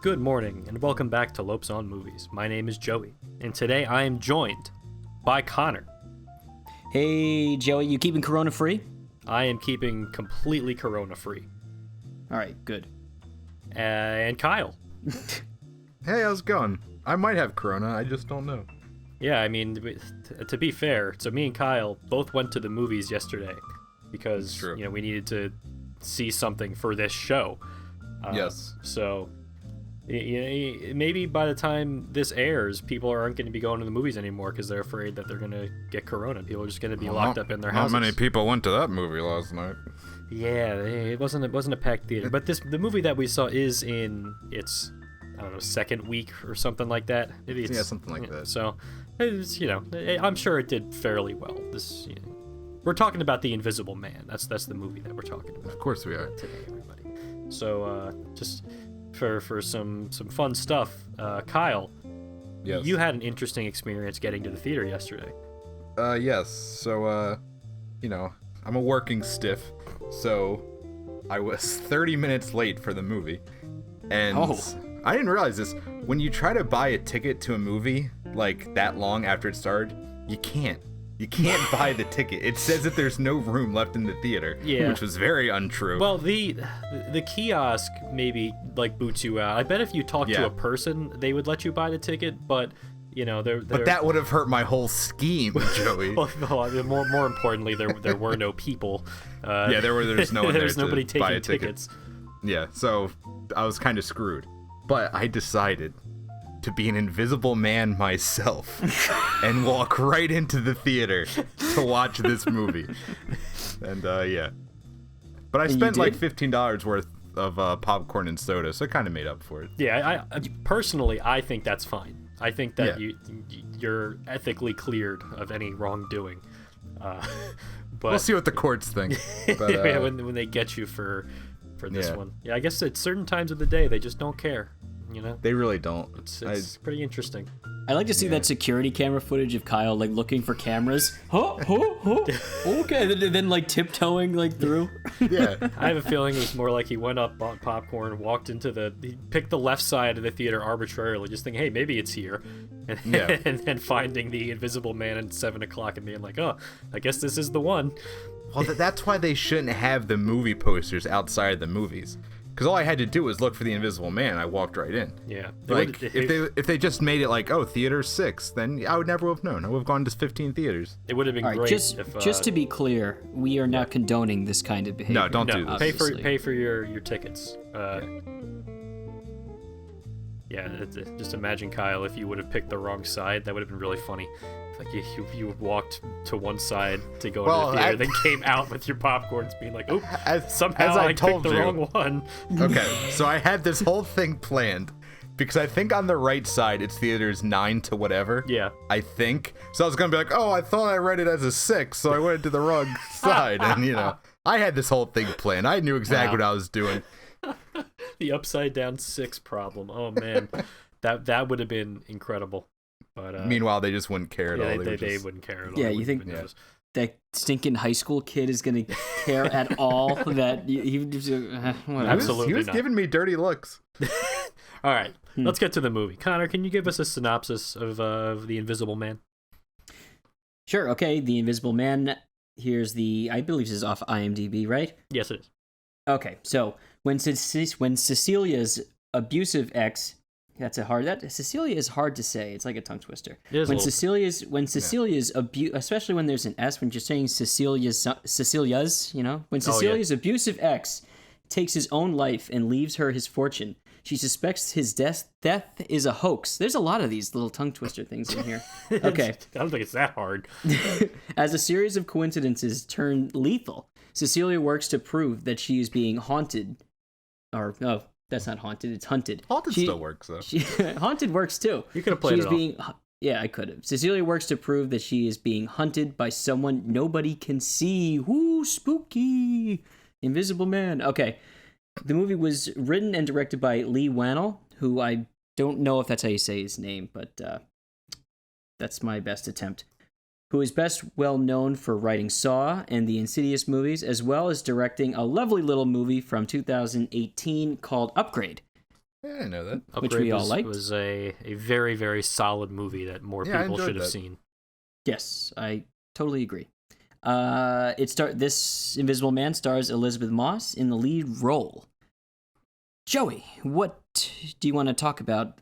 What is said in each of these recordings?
Good morning, and welcome back to Lopes on Movies. My name is Joey, and today I am joined by Connor. Hey, Joey, you keeping Corona free? I am keeping completely Corona free. All right, good. And Kyle. Hey, how's it going? I might have Corona, I just don't know. Yeah, I mean, to be fair, so me and Kyle both went to the movies yesterday because, we needed to see something for this show. Yes. So, maybe by the time this airs, people aren't going to be going to the movies anymore because they're afraid that they're going to get Corona. People are just going to be locked up in their houses. Not many people went to that movie last night. Yeah, it wasn't a packed theater. But the movie that we saw is in its, I don't know, second week or something like that. Maybe it's, something like that. So, it's, I'm sure it did fairly well. We're talking about The Invisible Man. That's the movie that we're talking about. Of course we are. Today, everybody. So, just for some fun stuff, Kyle, yes. You had an interesting experience getting to the theater yesterday. Yes. So, I'm a working stiff, so I was 30 minutes late for the movie. And I didn't realize this. When you try to buy a ticket to a movie, like, that long after it started, you can't. You can't buy the ticket. It says that there's no room left in the theater, which was very untrue. Well, the kiosk maybe like boots you out. I bet if you talk to a person, they would let you buy the ticket, but they're But that would have hurt my whole scheme, Joey. well, more importantly, there were no people. There's no one there. There's nobody to buy taking a ticket. tickets. Yeah, so I was kind of screwed. But I decided to be an invisible man myself and walk right into the theater to watch this movie. And but I spent like $15 worth of popcorn and soda, so it kind of made up for it. Yeah, I personally think that's fine. I think that you're ethically cleared of any wrongdoing. But we'll see what the courts think. But, when they get you for this one. Yeah, I guess at certain times of the day they just don't care. They really don't. It's pretty interesting. I like to see that security camera footage of Kyle like looking for cameras. Okay, then like tiptoeing like through. Yeah, I have a feeling it was more like he went up, bought popcorn, he picked the left side of the theater arbitrarily, just thinking, hey, maybe it's here, and then finding the Invisible Man at 7:00 and being like, oh, I guess this is the one. Well, that's why they shouldn't have the movie posters outside the movies. Because all I had to do was look for the Invisible Man. I walked right in. Yeah. Like, if they just made it like, oh, theater 6, then I would never have known. I would have gone to 15 theaters. It would have been great. Just to be clear, we are not condoning this kind of behavior. No, don't do this. Pay for your tickets. Just imagine, Kyle, if you would have picked the wrong side. That would have been really funny. Like you walked to one side to go into the theater, then came out with your popcorns, being like, "Oh, somehow I picked the wrong one." Okay, so I had this whole thing planned because I think on the right side it's theaters 9 to whatever. Yeah, I think so. I was gonna be like, "Oh, I thought I read it as a 6, so I went to the wrong side," and I had this whole thing planned. I knew exactly what I was doing. The upside down 6 problem. Oh man, that would have been incredible. But, meanwhile, they just wouldn't care at all. They wouldn't care at all. Yeah, you think that stinking high school kid is going to care at all? That he Absolutely he was not. giving me dirty looks. All right, let's get to the movie. Connor, can you give us a synopsis of The Invisible Man? Sure. Okay, The Invisible Man. I believe this is off IMDb, right? Yes, it is. Okay, so when Cecilia's abusive ex. Cecilia is hard to say. It's like a tongue twister. When Cecilia's especially when there's an S, when you're saying Cecilia's, when Cecilia's abusive ex takes his own life and leaves her his fortune, she suspects his death is a hoax. There's a lot of these little tongue twister things in here. Okay. I don't think it's that hard. As a series of coincidences turn lethal, Cecilia works to prove that she is being haunted, that's not haunted, it's hunted. Haunted still works, though. Haunted works, too. You could have played it off. Yeah, I could have. Cecilia works to prove that she is being hunted by someone nobody can see. Ooh, spooky. Invisible Man. Okay. The movie was written and directed by Lee Wannell, who I don't know if that's how you say his name, but that's my best attempt. who is best well known for writing Saw and the Insidious movies, as well as directing a lovely little movie from 2018 called Upgrade. Yeah, I know that. Which we all liked. It was a very, very solid movie that more people should have seen. Yes, I totally agree. This Invisible Man stars Elizabeth Moss in the lead role. Joey, what do you want to talk about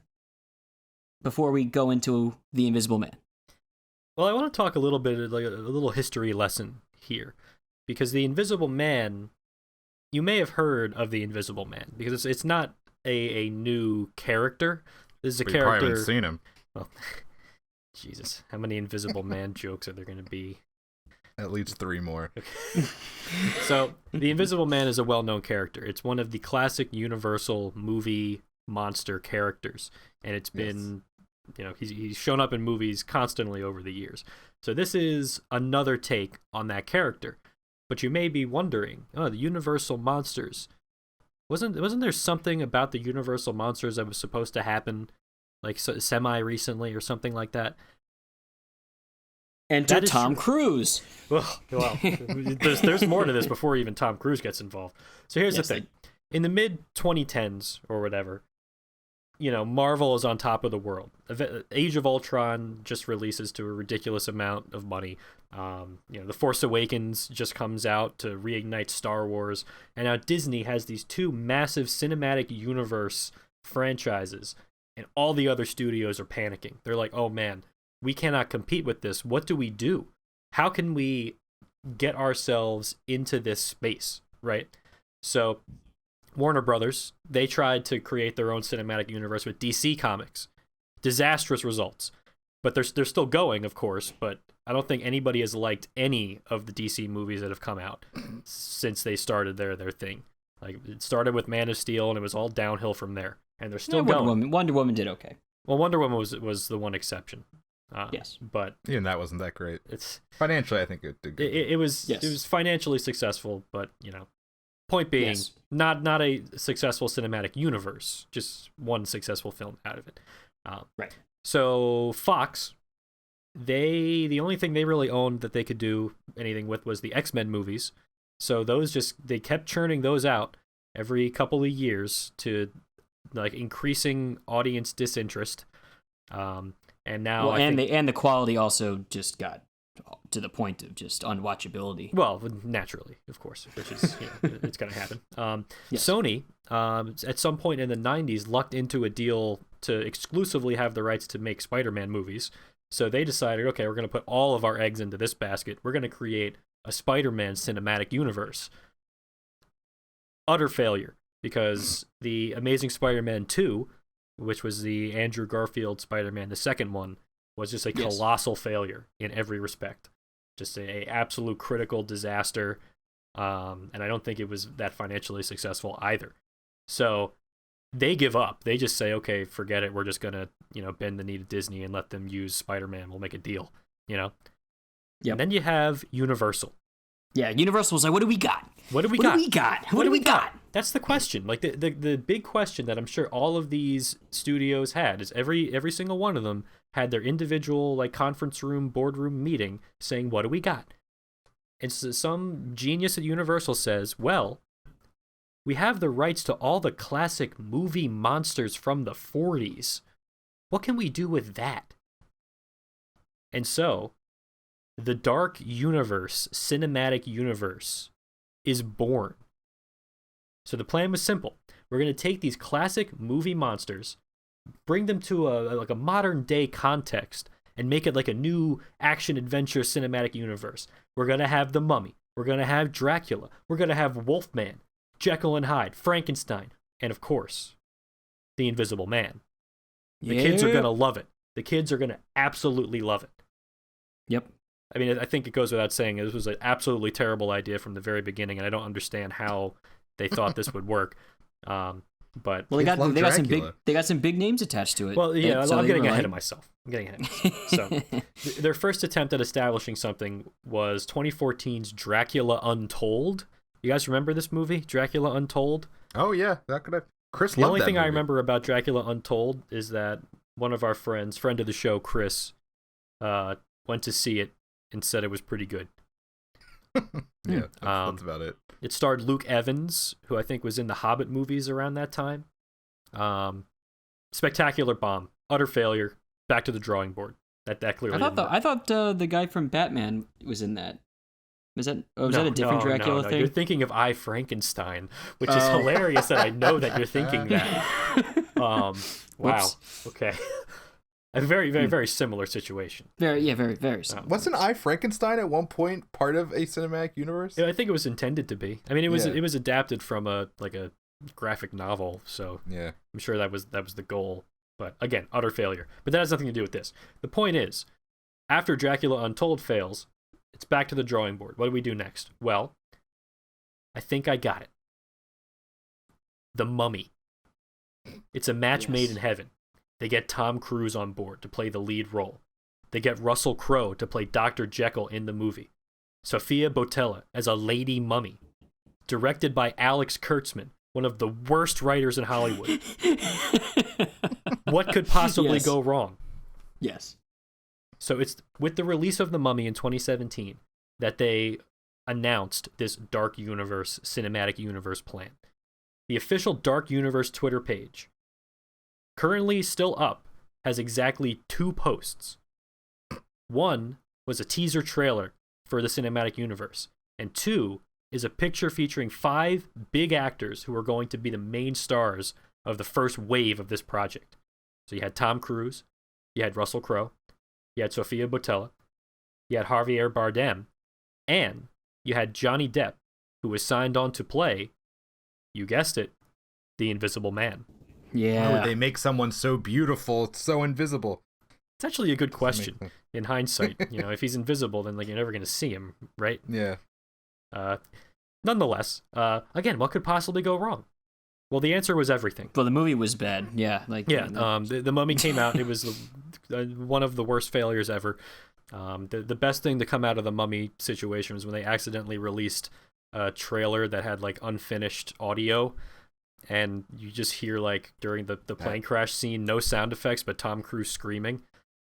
before we go into The Invisible Man? Well, I want to talk a little bit, like a little history lesson here, because The Invisible Man, you may have heard of The Invisible Man, because it's not a new character. This is a character. You probably haven't seen him. Well, Jesus, how many Invisible Man jokes are there going to be? At least 3 more. Okay. So, the Invisible Man is a well-known character. It's one of the classic Universal movie monster characters, and it's been, he's shown up in movies constantly over the years. So this is another take on that character. But you may be wondering, the Universal monsters. Wasn't there something about the Universal monsters that was supposed to happen, like semi-recently or something like that? Enter Tom Cruise. Well, there's more to this before even Tom Cruise gets involved. So here's the thing. In the mid-2010s or whatever, Marvel is on top of the world. Age of Ultron just releases to a ridiculous amount of money. The Force Awakens just comes out to reignite Star Wars. And now Disney has these 2 massive cinematic universe franchises, and all the other studios are panicking. They're like, oh man, we cannot compete with this. What do we do? How can we get ourselves into this space, right? So Warner Brothers, they tried to create their own cinematic universe with DC Comics. Disastrous results. But they're still going, of course, but I don't think anybody has liked any of the DC movies that have come out since they started their thing. Like, it started with Man of Steel, and it was all downhill from there. And they're still going. Wonder Woman did okay. Well, Wonder Woman was the one exception. Yes, but even that wasn't that great. It's financially, I think it did good. It was financially successful, but point being, not a successful cinematic universe, just one successful film out of it. Right. So Fox, the only thing they really owned that they could do anything with was the X-Men movies. So they kept churning those out every couple of years to like increasing audience disinterest. And now the quality also just got to the point of just unwatchability. Well, naturally, of course, which is it's going to happen. Yes. Sony, at some point in the 90s, lucked into a deal to exclusively have the rights to make Spider-Man movies. So they decided, okay, we're going to put all of our eggs into this basket. We're going to create a Spider-Man cinematic universe. Utter failure, because the Amazing Spider-Man 2, which was the Andrew Garfield Spider-Man, the second one, was just a colossal failure in every respect. Just a absolute critical disaster, and I don't think it was that financially successful either. So they give up. They just say, okay, forget it. We're just going to, bend the knee to Disney and let them use Spider-Man. We'll make a deal, Yep. And then you have Universal. Yeah, Universal was like, what do we got? What do we got? That's the question. Like the big question that I'm sure all of these studios had is every single one of them had their individual like conference room, boardroom meeting saying, what do we got? And so some genius at Universal says, well, we have the rights to all the classic movie monsters from the 40s. What can we do with that? And so the Dark Universe, cinematic universe, is born. So the plan was simple. We're going to take these classic movie monsters, bring them to a modern day context, and make it like a new action-adventure cinematic universe. We're going to have the Mummy. We're going to have Dracula. We're going to have Wolfman, Jekyll and Hyde, Frankenstein, and of course, the Invisible Man. The kids are going to love it. The kids are going to absolutely love it. Yep. I mean, I think it goes without saying, this was an absolutely terrible idea from the very beginning, and I don't understand how they thought this would work. But they got some big names attached to it. Well, yeah, I'm getting ahead of myself. So their first attempt at establishing something was 2014's Dracula Untold. You guys remember this movie, Dracula Untold? Oh yeah, that could have. Chris. The only thing I remember about Dracula Untold is that one of our friends, friend of the show, Chris, went to see it and said it was pretty good. Yeah, that's about it. It starred Luke Evans, who I think was in the Hobbit movies around that time. Spectacular bomb, utter failure. Back to the drawing board. That clearly. I thought the guy from Batman was in that. Was that a different Dracula thing? You're thinking of I, Frankenstein, which is hilarious that I know that you're thinking that. Wow. Okay. A very, very, very similar situation. Very, very similar. Wasn't I, Frankenstein at one point part of a cinematic universe? Yeah, I think it was intended to be. I mean, it was adapted from a graphic novel, so yeah, I'm sure that was the goal. But again, utter failure. But that has nothing to do with this. The point is, after Dracula Untold fails, it's back to the drawing board. What do we do next? Well, I think I got it. The Mummy. It's a match made in heaven. They get Tom Cruise on board to play the lead role. They get Russell Crowe to play Dr. Jekyll in the movie. Sophia Botella as a lady mummy. Directed by Alex Kurtzman, one of the worst writers in Hollywood. What could possibly go wrong? Yes. So it's with the release of The Mummy in 2017 that they announced this Dark Universe cinematic universe plan. The official Dark Universe Twitter page, currently still up, has exactly 2 posts. One was a teaser trailer for the cinematic universe, and 2 is a picture featuring 5 big actors who are going to be the main stars of the first wave of this project. So you had Tom Cruise, you had Russell Crowe, you had Sophia Botella, you had Javier Bardem, and you had Johnny Depp, who was signed on to play, you guessed it, the Invisible Man. Yeah. Why would they make someone so beautiful, so invisible? It's actually a good question in hindsight. If he's invisible, then you're never going to see him, right? Yeah. Nonetheless, again, what could possibly go wrong? Well, the answer was everything. Well, the movie was bad. Yeah. The Mummy came out. It was one of the worst failures ever. The best thing to come out of the Mummy situation was when they accidentally released a trailer that had unfinished audio, and you just hear during the plane crash scene, no sound effects, but Tom Cruise screaming.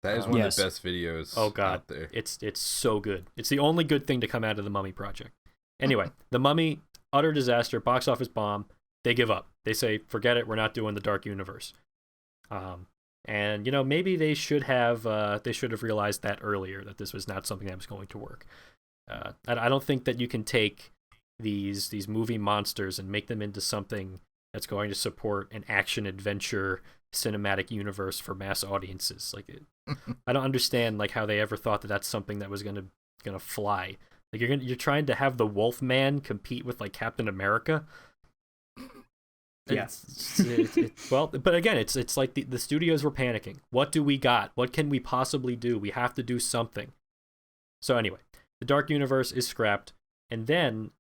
That is one of the best videos. Oh God, out there. It's so good. It's the only good thing to come out of the Mummy project. Anyway, the Mummy, utter disaster, box office bomb. They give up. They say, forget it. We're not doing the Dark Universe. And maybe they should have realized that earlier, that this was not something that was going to work. I don't think that you can take these movie monsters and make them into something that's going to support an action adventure cinematic universe for mass audiences. I don't understand how they ever thought that that's something that was gonna fly. You're trying to have the Wolfman compete with Captain America. Yeah. Well, but again, it's like the studios were panicking. What do we got? What can we possibly do? We have to do something. So anyway, the Dark Universe is scrapped, and then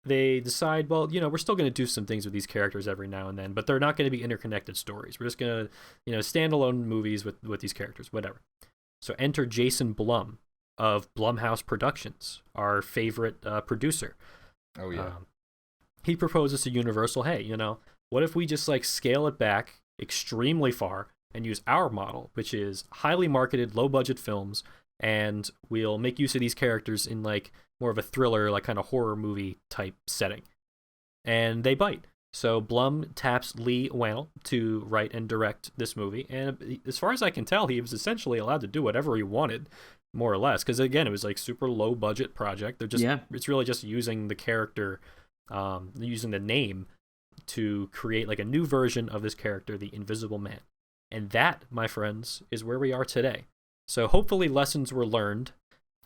they decide, well, we're still going to do some things with these characters every now and then, but they're not going to be interconnected stories. We're just going to, standalone movies with these characters, whatever. So enter Jason Blum of Blumhouse Productions, our favorite producer. Oh, yeah. He proposes to Universal, hey, what if we just scale it back extremely far and use our model, which is highly marketed, low budget films, and we'll make use of these characters in more of a thriller, kind of horror movie type setting. And they bite. So Blum taps Lee Wannell to write and direct this movie, and as far as I can tell, he was essentially allowed to do whatever he wanted, more or less, because again, it was super low budget project. They're just it's really just using the character, using the name to create a new version of this character, the Invisible Man. And that, my friends, is where we are today. So hopefully lessons were learned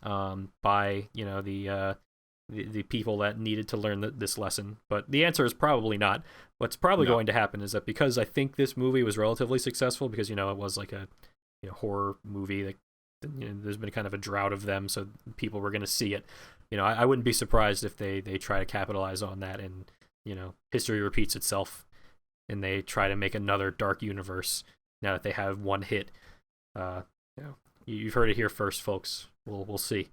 by the people that needed to learn this lesson. But the answer is probably not. What's probably going to happen is that because I think this movie was relatively successful, because it was a horror movie that there's been kind of a drought of them, so people were going to see it. I wouldn't be surprised if they try to capitalize on that, and history repeats itself, and they try to make another Dark Universe now that they have one hit. You've heard it here first, folks. We'll see.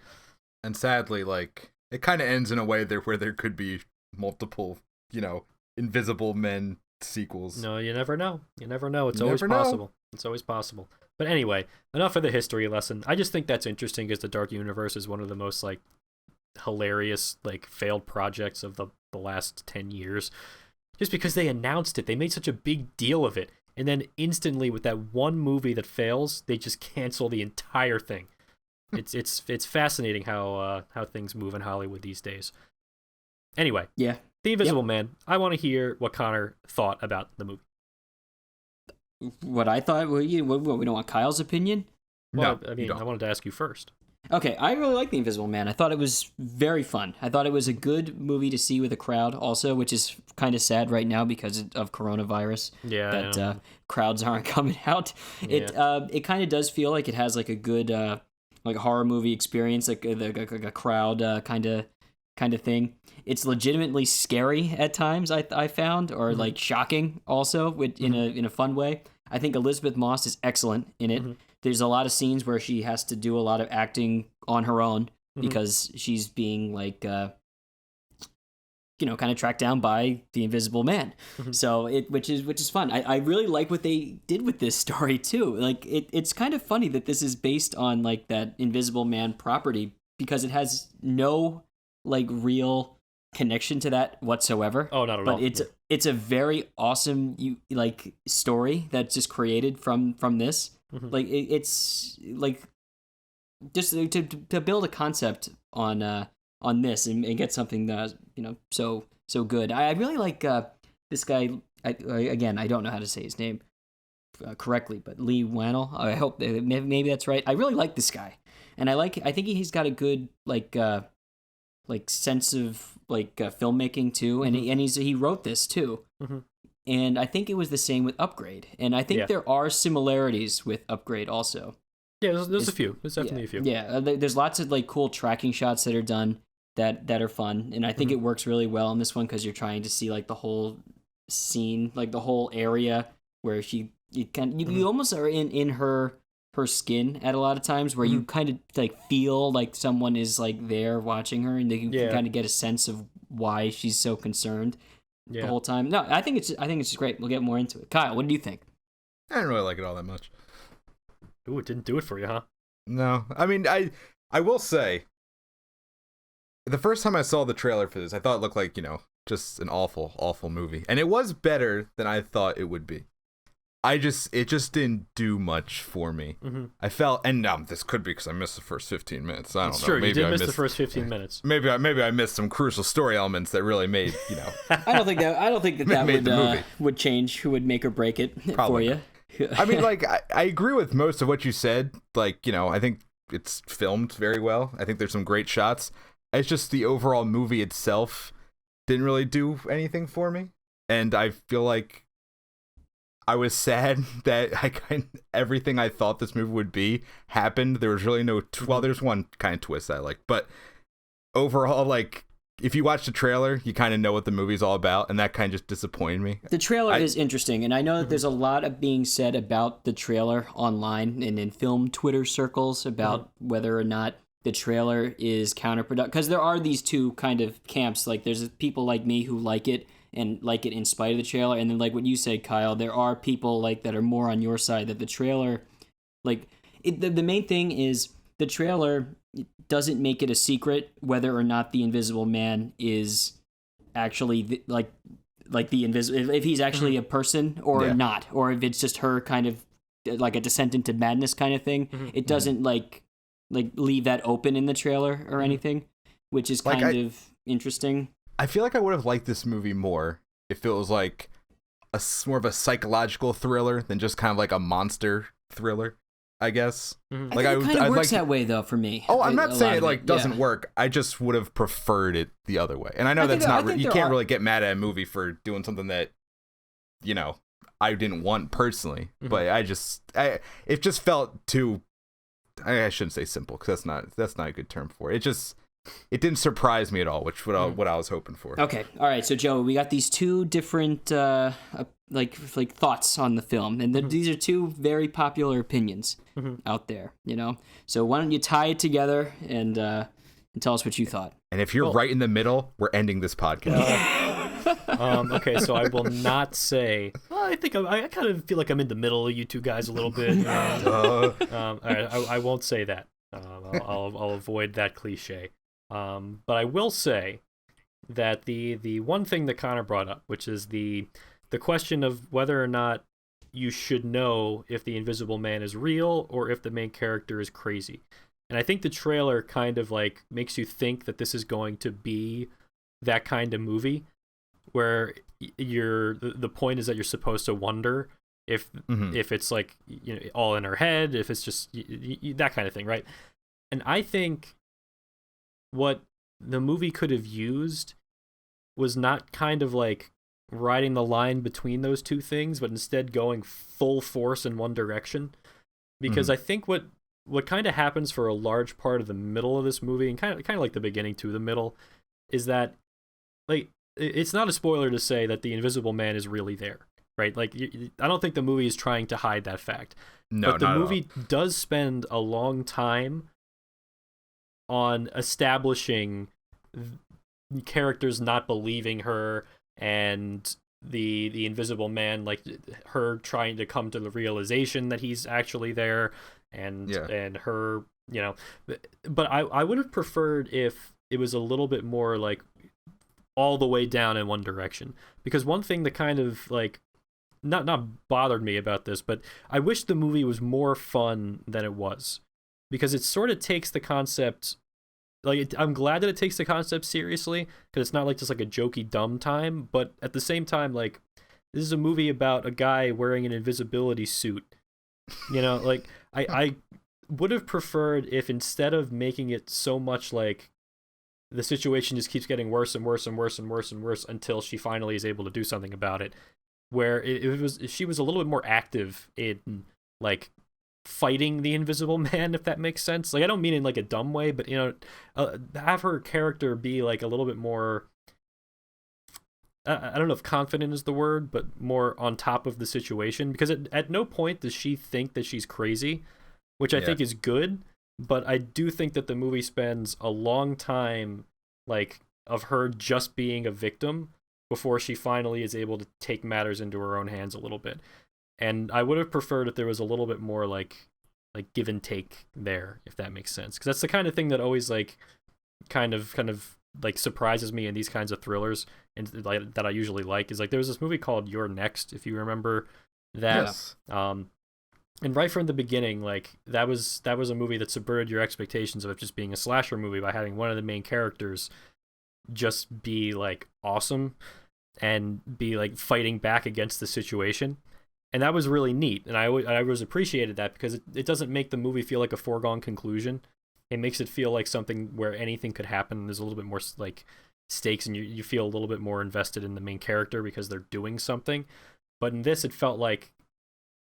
And sadly, it kind of ends in a way where there could be multiple, Invisible Men sequels. No, you never know. It's always possible. It's always possible. But anyway, enough of the history lesson. I just think that's interesting because the Dark Universe is one of the most like hilarious like failed projects of the last 10 years. Just because they announced it, they made such a big deal of it, and then instantly with that one movie that fails, they just cancel the entire thing. It's fascinating how things move in Hollywood these days. Anyway, yeah, The Invisible Man. I want to hear what Connor thought about the movie. What I thought. We don't want Kyle's opinion. Well, no, I mean, I wanted to ask you first. Okay, I really like The Invisible Man. I thought it was very fun. I thought it was a good movie to see with a crowd also, which is kind of sad right now because of coronavirus. Yeah, that crowds aren't coming out. Yeah. It kind of does feel like it has like a good like horror movie experience, like a crowd kind of thing. It's legitimately scary at times, I found, or like shocking also in a fun way. I think Elizabeth Moss is excellent in it. There's a lot of scenes where she has to do a lot of acting on her own because she's being like, kind of tracked down by the Invisible Man. So which is fun. I really like what they did with this story too. Like it's kind of funny that this is based on like that Invisible Man property because it has no like real connection to that whatsoever. Oh, not at all. But it's a very awesome like story that's just created from this. Like it's like just to build a concept on this and get something that so good. I really like this guy. Again, I don't know how to say his name correctly, but Lee Wannell. I hope maybe that's right. I really like this guy, and I think he's got a good like sense of like filmmaking too, and he wrote this too. And I think it was the same with Upgrade. And I think there are similarities with Upgrade also. Yeah, there's a few. There's definitely a few. Yeah, there's lots of like cool tracking shots that are done that are fun. And I think it works really well in this one because you're trying to see like the whole scene, like the whole area where you almost are in her skin at a lot of times where you kind of like feel like someone is like there watching her and you can kind of get a sense of why she's so concerned. The whole time. No, I think it's just great. We'll get more into it. Kyle, what do you think? I didn't really like it all that much. Ooh, it didn't do it for you, huh? No. I mean, I will say, the first time I saw the trailer for this, I thought it looked like, just an awful, awful movie. And it was better than I thought it would be. It just didn't do much for me. I felt, and this could be because I missed the first 15 minutes. I don't know. It's true, maybe you did miss the first 15 minutes. Maybe I missed some crucial story elements that really made, I don't think that would change, would make or break it for you. I mean, like, I agree with most of what you said. Like, I think it's filmed very well. I think there's some great shots. It's just the overall movie itself didn't really do anything for me. And I feel like I was sad that everything I thought this movie would be happened. There was really no well, there's one kind of twist I like, but overall, like, if you watch the trailer, you kind of know what the movie's all about, and that kind of just disappointed me. The trailer is interesting, and I know that there's a lot of being said about the trailer online and in film Twitter circles about whether or not the trailer is counterproductive, because there are these two kind of camps. Like, there's people like me who like it and like it in spite of the trailer, and then like what you said, Kyle, there are people like that are more on your side, that the trailer, like the main thing is the trailer doesn't make it a secret whether or not the Invisible Man is actually like the invisible, if he's actually a person or not, or if it's just her kind of like a descent into madness kind of thing. It doesn't like leave that open in the trailer or anything, which is kind of interesting. I feel like I would have liked this movie more if it was like more of a psychological thriller than just kind of like a monster thriller, I guess. Like, it kind of works that way though for me. Oh, I'm not saying it like doesn't work. I just would have preferred it the other way. And I know that's not you can't really get mad at a movie for doing something that I didn't want personally, but it just felt too. I shouldn't say simple because that's not a good term for it. It didn't surprise me at all, which what I was hoping for. Okay, all right. So Joe, we got these two different like thoughts on the film, and these are two very popular opinions out there. So why don't you tie it together and tell us what you thought? And if you're right in the middle, we're ending this podcast. Okay, so I will not say. Well, I think I kind of feel like I'm in the middle of you two guys a little bit. All right, I won't say that. I'll avoid that cliche. But I will say that the one thing that Connor brought up, which is the question of whether or not you should know if the Invisible Man is real or if the main character is crazy. And I think the trailer kind of like makes you think that this is going to be that kind of movie where the point is that you're supposed to wonder if it's like, you know, all in her head, if it's just that kind of thing, right? And I think what the movie could have used was not kind of like riding the line between those two things, but instead going full force in one direction. Because I think what kind of happens for a large part of the middle of this movie, and kind of like the beginning to the middle, is that, like, it's not a spoiler to say that the Invisible Man is really there, right? Like, I don't think the movie is trying to hide that fact. No, but the movie does spend a long time on establishing characters not believing her, and the Invisible Man, like, her trying to come to the realization that he's actually there, and her, you know. But I would have preferred if it was a little bit more like all the way down in one direction, because one thing that kind of like not bothered me about this, but I wish the movie was more fun than it was, because it sort of takes the concept, like, I'm glad that it takes the concept seriously, because it's not like just like a jokey dumb time, but at the same time, like, this is a movie about a guy wearing an invisibility suit, you know. Like, I would have preferred if, instead of making it so much like the situation just keeps getting worse and worse and worse and worse and worse until she finally is able to do something about it, where she was a little bit more active in, like, fighting the Invisible Man, if that makes sense. Like, I don't mean in like a dumb way, but, you know, have her character be like a little bit more, I don't know if confident is the word, but more on top of the situation, because at no point does she think that she's crazy, which I think is good. But I do think that the movie spends a long time, like, of her just being a victim before she finally is able to take matters into her own hands a little bit. And I would have preferred if there was a little bit more like give and take there, if that makes sense. Because that's the kind of thing that always, like, kind of like surprises me in these kinds of thrillers, and like that I usually like, is like, there was this movie called You're Next, if you remember that. Yes. And right from the beginning, like, that was a movie that subverted your expectations of it just being a slasher movie by having one of the main characters just be, like, awesome and be, like, fighting back against the situation. And that was really neat, and I was appreciated that, because it doesn't make the movie feel like a foregone conclusion. It makes it feel like something where anything could happen. There's a little bit more, like, stakes, and you feel a little bit more invested in the main character because they're doing something. But in this, it felt like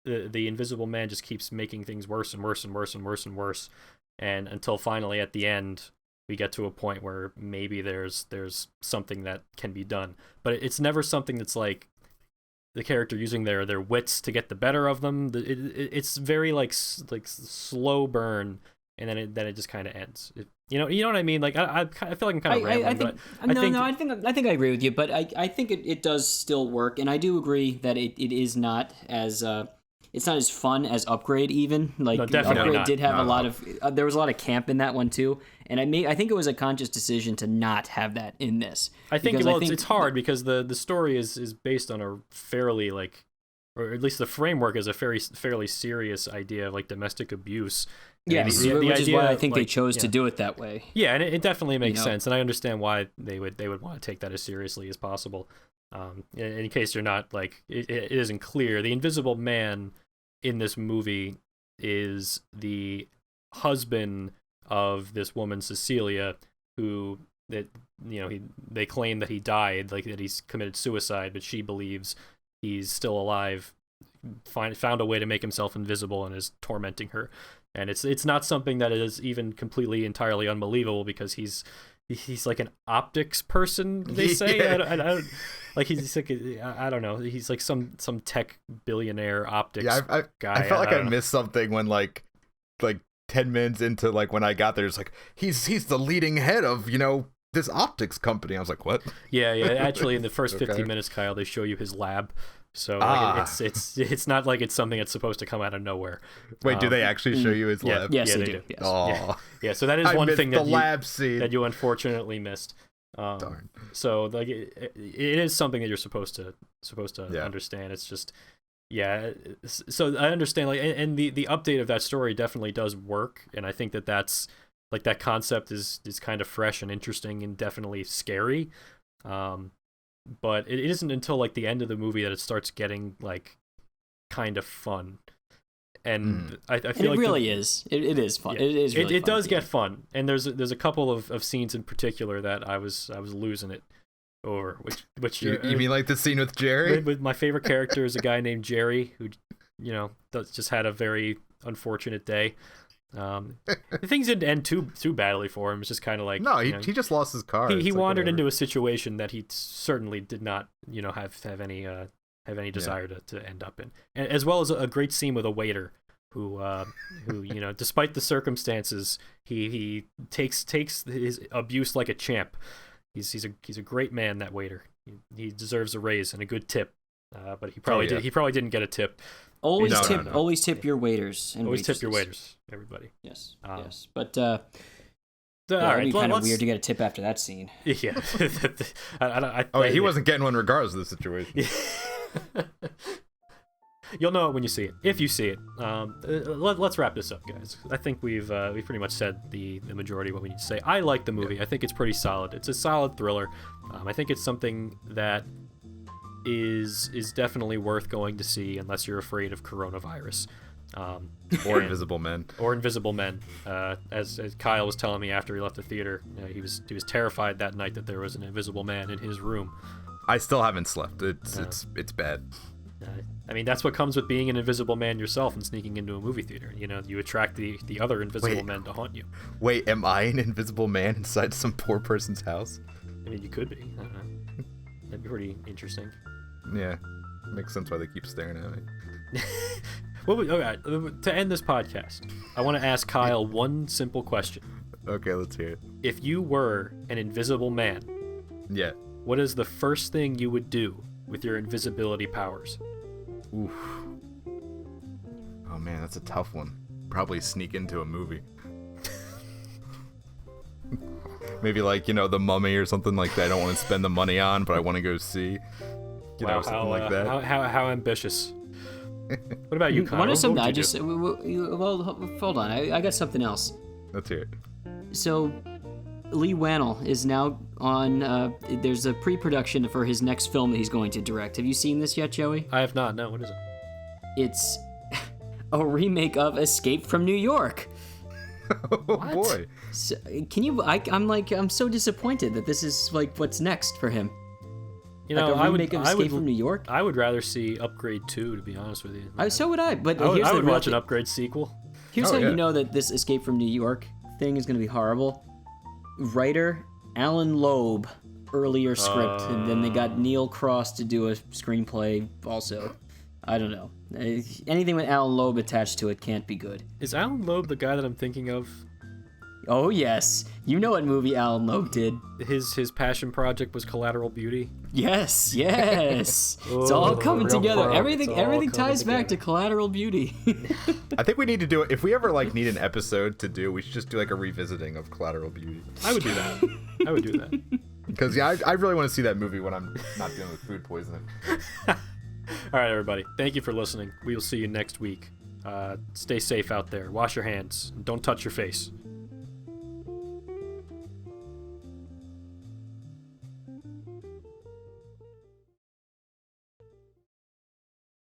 the Invisible Man just keeps making things worse and worse and worse and worse and worse, and until finally at the end we get to a point where maybe there's something that can be done. But it's never something that's like the character using their wits to get the better of them. It's very like slow burn, and then it just kind of ends. You know what I mean? Like, I feel like I'm kind of rambling. I think I agree with you, but I think it does still work, and I do agree that it is not as it's not as fun as Upgrade, even. Like, no, Upgrade did have a lot of there was a lot of camp in that one too, and I think it was a conscious decision to not have that in this. I think it's hard because the story is based on a fairly, like, or at least the framework is a fairly serious idea of, like, domestic abuse. Yes, which is why I think they chose to do it that way. Yeah, and it definitely makes sense, and I understand why they would want to take that as seriously as possible. In case you're not, like, it isn't clear, the Invisible Man in this movie is the husband of this woman Cecilia, who they claim that he died, like that he's committed suicide, but she believes he's still alive, found a way to make himself invisible and is tormenting her. And it's not something that is even completely entirely unbelievable, because he's like an optics person, they say. Yeah. I don't like, he's like, I don't know, he's like some tech billionaire optics guy. I felt like I missed something when like 10 minutes into, like, when I got there, it's like he's the leading head of, this optics company. I was like, what? Yeah. Actually, in the first 15 minutes, Kyle, they show you his lab. So like, it's not like it's something that's supposed to come out of nowhere. Wait, do they actually show you his lab? Yes, they do. Yes. Yeah. So that is one thing that lab scene that you unfortunately missed. Darn. So like it is something that you're supposed to understand. It's just so I understand, like, and the update of that story definitely does work, and I think that's like, that concept is kind of fresh and interesting and definitely scary. But it isn't until like the end of the movie that it starts getting like kind of fun. And I feel like it really is. It is fun. Yeah, it is. Really it does get fun, and there's a couple of scenes in particular that I was losing it over. Which you mean like the scene with Jerry? With my favorite character is a guy named Jerry who, just had a very unfortunate day. Things didn't end too badly for him. It's just kind of like, he just lost his car. He wandered into a situation that he certainly did not have any desire to end up in, and as well as a great scene with a waiter who despite the circumstances, he takes his abuse like a champ. He's a great man, that waiter. He deserves a raise and a good tip, but he probably didn't get a tip. Always tip your waiters. And always tip your waiters, everybody. Yes. But all right, it'd be kind of weird to get a tip after that scene. Yeah. He wasn't getting one regardless of the situation. You'll know it when you see it, if you see it. Let's wrap this up, guys. I think we've pretty much said the majority of what we need to say. I like the movie. I think it's pretty solid. It's a solid thriller. I think it's something that is definitely worth going to see unless you're afraid of coronavirus. Or Invisible Men. Or Invisible Men. As Kyle was telling me after he left the theater, he was terrified that night that there was an invisible man in his room. I still haven't slept. It's bad. I mean, that's what comes with being an invisible man yourself and sneaking into a movie theater. You attract the other invisible men to haunt you. Wait, am I an invisible man inside some poor person's house? I mean, you could be. I don't know. That'd be pretty interesting. Yeah, makes sense why they keep staring at me. To end this podcast, I want to ask Kyle one simple question. Okay, let's hear it. If you were an invisible man, yeah, what is the first thing you would do with your invisibility powers? Oof. Oh man, that's a tough one. Probably sneak into a movie. Maybe like, The Mummy or something like that. I don't want to spend the money on, but I want to go see. Something like that. How ambitious. What about you, Kyle? Hold on. I got something else. Let's hear it. So, Lee Wannell is now on. There's a pre-production for his next film that he's going to direct. Have you seen this yet, Joey? I have not. No. What is it? It's a remake of Escape from New York. Oh boy! So, can you? I'm so disappointed that this is like what's next for him. I would Escape from New York. I would rather see Upgrade 2, to be honest with you. So would I. But I would watch an Upgrade sequel. Here's how you know that this Escape from New York thing is going to be horrible. Writer Alan Loeb, earlier script, and then they got Neil Cross to do a screenplay also. I don't know. Anything with Alan Loeb attached to it can't be good. Is Alan Loeb the guy that I'm thinking of? Oh yes, you know what movie Alan Loeb did. His passion project was Collateral Beauty. Yes. It's all coming together. Everything ties back to Collateral Beauty. I think we need to do it. If we ever need an episode to do, we should just do a revisiting of Collateral Beauty. I would do that. Because I really want to see that movie when I'm not dealing with food poisoning. All right, everybody. Thank you for listening. We will see you next week. Stay safe out there. Wash your hands. Don't touch your face.